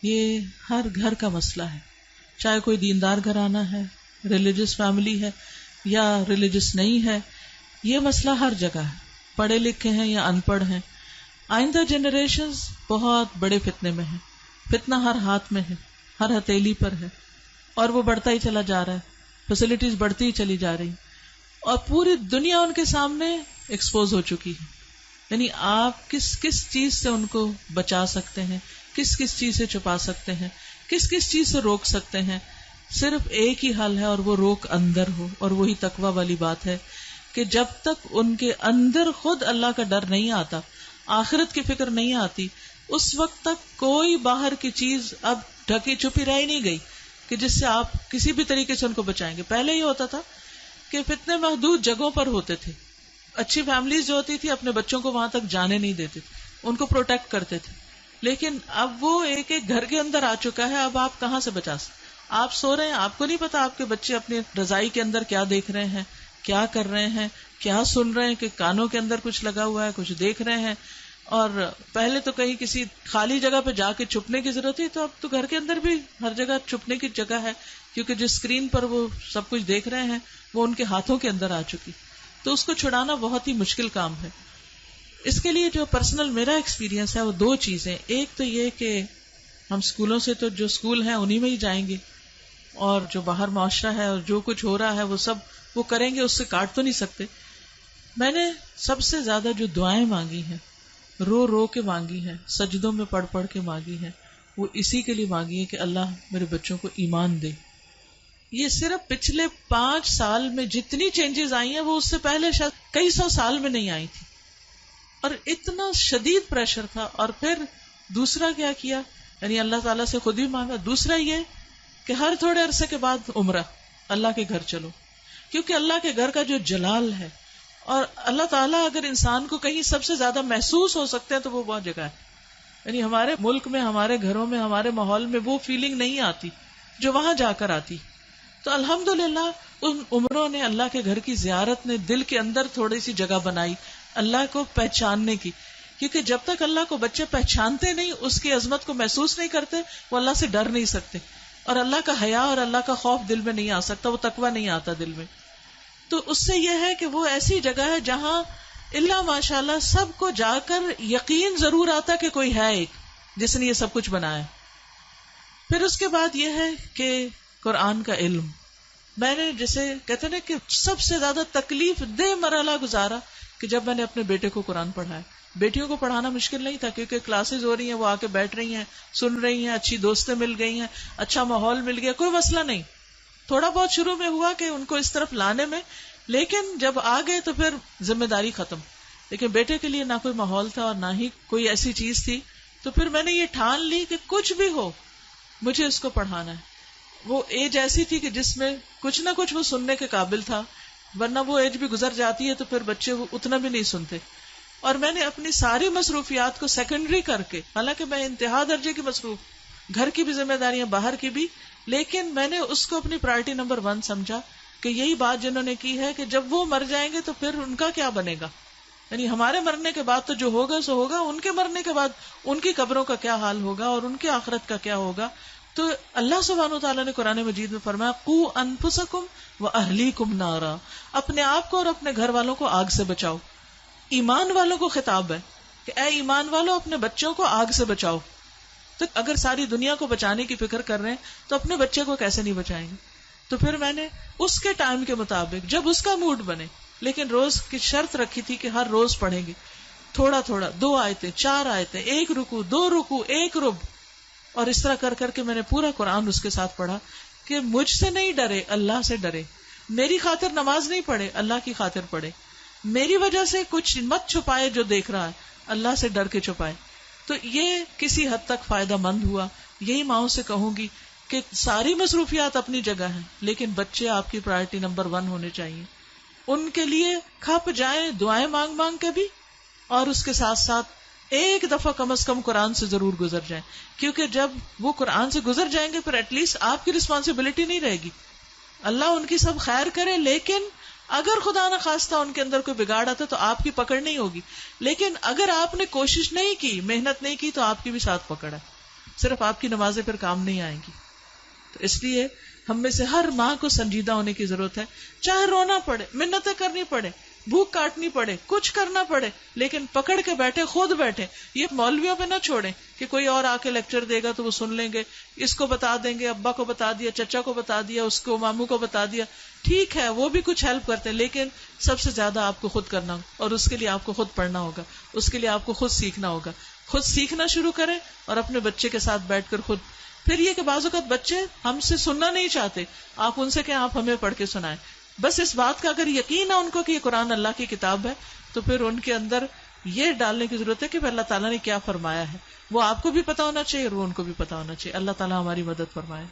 یہ ہر گھر کا مسئلہ ہے، چاہے کوئی دیندار گھرانہ ہے، ریلیجس فیملی ہے یا ریلیجس نہیں ہے، یہ مسئلہ ہر جگہ ہے، پڑھے لکھے ہیں یا ان پڑھ ہیں۔ آئندہ جنریشنز بہت بڑے فتنے میں ہیں، فتنہ ہر ہاتھ میں ہے، ہر ہتھیلی پر ہے، اور وہ بڑھتا ہی چلا جا رہا ہے، فیسلٹیز بڑھتی ہی چلی جا رہی، اور پوری دنیا ان کے سامنے ایکسپوز ہو چکی ہے۔ یعنی آپ کس کس چیز سے ان کو بچا سکتے ہیں، کس کس چیز سے چھپا سکتے ہیں، کس کس چیز سے روک سکتے ہیں، صرف ایک ہی حل ہے، اور وہ روک اندر ہو، اور وہی تقویٰ والی بات ہے کہ جب تک ان کے اندر خود اللہ کا ڈر نہیں آتا، آخرت کی فکر نہیں آتی، اس وقت تک کوئی باہر کی چیز اب ڈھکی چھپی رہ نہیں گئی کہ جس سے آپ کسی بھی طریقے سے ان کو بچائیں گے۔ پہلے یہ ہوتا تھا کہ فتنے محدود جگہوں پر ہوتے تھے، اچھی فیملیز جو ہوتی تھی اپنے بچوں کو وہاں تک جانے نہیں دیتے تھے، ان کو پروٹیکٹ کرتے تھے، لیکن اب وہ ایک ایک گھر کے اندر آ چکا ہے، اب آپ کہاں سے بچا سکتے؟ آپ سو رہے ہیں، آپ کو نہیں پتا آپ کے بچے اپنی رضائی کے اندر کیا دیکھ رہے ہیں، کیا کر رہے ہیں، کیا سن رہے ہیں، کہ کانوں کے اندر کچھ لگا ہوا ہے، کچھ دیکھ رہے ہیں۔ اور پہلے تو کہیں کسی خالی جگہ پہ جا کے چھپنے کی ضرورت تھی، تو اب تو گھر کے اندر بھی ہر جگہ چھپنے کی جگہ ہے، کیونکہ جس اسکرین پر وہ سب کچھ دیکھ رہے ہیں وہ ان کے ہاتھوں کے اندر آ چکی، تو اس کو چھڑانا بہت ہی مشکل کام ہے۔ اس کے لیے جو پرسنل میرا ایکسپیرینس ہے وہ دو چیزیں، ایک تو یہ کہ ہم اسکولوں سے تو جو اسکول ہیں انہی میں ہی جائیں گے، اور جو باہر معاشرہ ہے اور جو کچھ ہو رہا ہے وہ سب وہ کریں گے، اس سے کاٹ تو نہیں سکتے۔ میں نے سب سے زیادہ جو دعائیں مانگی ہیں، رو رو کے مانگی ہیں، سجدوں میں پڑھ پڑھ کے مانگی ہیں، وہ اسی کے لیے مانگی ہے کہ اللہ میرے بچوں کو ایمان دے۔ یہ صرف پچھلے 5 سال میں جتنی چینجز آئی ہیں وہ اس سے پہلے شاید کئی 100 سال میں نہیں آئی تھی، اور اتنا شدید پریشر تھا۔ اور پھر دوسرا کیا کیا، یعنی اللہ تعالیٰ سے خود ہی مانگا۔ دوسرا یہ کہ ہر تھوڑے عرصے کے بعد عمرہ، اللہ کے گھر چلو، کیونکہ اللہ کے گھر کا جو جلال ہے، اور اللہ تعالیٰ اگر انسان کو کہیں سب سے زیادہ محسوس ہو سکتے ہیں تو وہ بہت جگہ ہے۔ یعنی ہمارے ملک میں، ہمارے گھروں میں، ہمارے ماحول میں وہ فیلنگ نہیں آتی جو وہاں جا کر آتی۔ تو الحمدللہ ان عمروں نے، اللہ کے گھر کی زیارت نے دل کے اندر تھوڑی سی جگہ بنائی اللہ کو پہچاننے کی، کیونکہ جب تک اللہ کو بچے پہچانتے نہیں، اس کی عظمت کو محسوس نہیں کرتے، وہ اللہ سے ڈر نہیں سکتے، اور اللہ کا حیا اور اللہ کا خوف دل میں نہیں آ سکتا، وہ تقویٰ نہیں آتا دل میں۔ تو اس سے یہ ہے کہ وہ ایسی جگہ ہے جہاں اللہ ماشاءاللہ سب کو جا کر یقین ضرور آتا کہ کوئی ہے ایک جس نے یہ سب کچھ بنایا۔ پھر اس کے بعد یہ ہے کہ قرآن کا علم، میں نے جسے کہتے ہیں کہ سب سے زیادہ تکلیف دہ مرحلہ گزارا کہ جب میں نے اپنے بیٹے کو قرآن پڑھایا۔ بیٹیوں کو پڑھانا مشکل نہیں تھا، کیونکہ کلاسز ہو رہی ہیں، وہ آ کے بیٹھ رہی ہیں، سن رہی ہیں، اچھی دوستیں مل گئی ہیں، اچھا ماحول مل گیا، کوئی مسئلہ نہیں۔ تھوڑا بہت شروع میں ہوا کہ ان کو اس طرف لانے میں، لیکن جب آ گئے تو پھر ذمہ داری ختم۔ لیکن بیٹے کے لیے نہ کوئی ماحول تھا اور نہ ہی کوئی ایسی چیز تھی، تو پھر میں نے یہ ٹھان لی کہ کچھ بھی ہو مجھے اس کو پڑھانا ہے۔ وہ ایج ایسی تھی کہ جس میں کچھ نہ کچھ وہ سننے کے قابل تھا، ورنہ وہ ایج بھی گزر جاتی ہے تو پھر بچے وہ اتنا بھی نہیں سنتے۔ اور میں نے اپنی ساری مصروفیات کو سیکنڈری کر کے، حالانکہ میں انتہا درجے کی مصروف، گھر کی بھی ذمہ داریاں، باہر کی بھی، لیکن میں نے اس کو اپنی پرائرٹی نمبر 1 سمجھا کہ یہی بات جنہوں نے کی ہے کہ جب وہ مر جائیں گے تو پھر ان کا کیا بنے گا، یعنی ہمارے مرنے کے بعد تو جو ہوگا سو ہوگا، ان کے مرنے کے بعد ان کی قبروں کا کیا حال ہوگا اور ان کی آخرت کا کیا ہوگا۔ تو اللہ سبحانہ وتعالیٰ نے قرآن مجید میں فرمایا قوا انفسکم واہلیکم نارا، اپنے آپ کو اور اپنے گھر والوں کو آگ سے بچاؤ۔ ایمان والوں کو خطاب ہے کہ اے ایمان والوں اپنے بچوں کو آگ سے بچاؤ۔ تو اگر ساری دنیا کو بچانے کی فکر کر رہے ہیں تو اپنے بچے کو کیسے نہیں بچائیں گے؟ تو پھر میں نے اس کے ٹائم کے مطابق جب اس کا موڈ بنے، لیکن روز کی شرط رکھی تھی کہ ہر روز پڑھیں گے تھوڑا تھوڑا، 2 آیتیں 4 آیتیں، 1 رکوع 2 رکوع 1 رب، اور اس طرح کر کر کے میں نے پورا قرآن اس کے ساتھ پڑھا کہ مجھ سے نہیں ڈرے، اللہ سے ڈرے، میری خاطر نماز نہیں پڑھے، اللہ کی خاطر پڑھے، میری وجہ سے کچھ مت چھپائے جو دیکھ رہا ہے، اللہ سے ڈر کے چھپائے۔ تو یہ کسی حد تک فائدہ مند ہوا۔ یہی ماؤں سے کہوں گی کہ ساری مصروفیات اپنی جگہ ہیں، لیکن بچے آپ کی پرائرٹی نمبر 1 ہونے چاہیے۔ ان کے لیے کھپ جائیں دعائیں مانگ مانگ کے بھی، اور اس کے ساتھ ساتھ ایک دفعہ کم از کم قرآن سے ضرور گزر جائیں، کیونکہ جب وہ قرآن سے گزر جائیں گے پھر ایٹ لیسٹ آپ کی رسپانسبلٹی نہیں رہے گی۔ اللہ ان کی سب خیر کرے، لیکن اگر خدا نہ خواستہ ان کے اندر کوئی بگاڑ آتا تو آپ کی پکڑ نہیں ہوگی، لیکن اگر آپ نے کوشش نہیں کی، محنت نہیں کی، تو آپ کی بھی ساتھ پکڑ ہے۔ صرف آپ کی نمازیں پھر کام نہیں آئیں گی. تو اس لیے ہم میں سے ہر ماں کو سنجیدہ ہونے کی ضرورت ہے. چاہے رونا پڑے، منتیں کرنی پڑے، بھوک کاٹنی پڑے، کچھ کرنا پڑے، لیکن پکڑ کے بیٹھے، خود بیٹھے. یہ مولویوں پہ نہ چھوڑیں کہ کوئی اور آ کے لیکچر دے گا تو وہ سن لیں گے، اس کو بتا دیں گے، ابا کو بتا دیا، چچا کو بتا دیا، اس کو ماموں کو بتا دیا. ٹھیک ہے وہ بھی کچھ ہیلپ کرتے ہیں، لیکن سب سے زیادہ آپ کو خود کرنا ہوگا، اور اس کے لیے آپ کو خود پڑھنا ہوگا، اس کے لیے آپ کو خود سیکھنا ہوگا. خود سیکھنا شروع کریں اور اپنے بچے کے ساتھ بیٹھ کر خود. پھر یہ کہ بعض اوقات بچے ہم سے سننا نہیں چاہتے، آپ ان سے کہیں آپ ہمیں پڑھ کے سنائیں. بس اس بات کا اگر یقین ہے ان کو کہ یہ قرآن اللہ کی کتاب ہے، تو پھر ان کے اندر یہ ڈالنے کی ضرورت ہے کہ اللہ تعالیٰ نے کیا فرمایا ہے. وہ آپ کو بھی پتا ہونا چاہیے اور وہ ان کو بھی پتا ہونا چاہیے. اللہ تعالیٰ ہماری مدد فرمائے.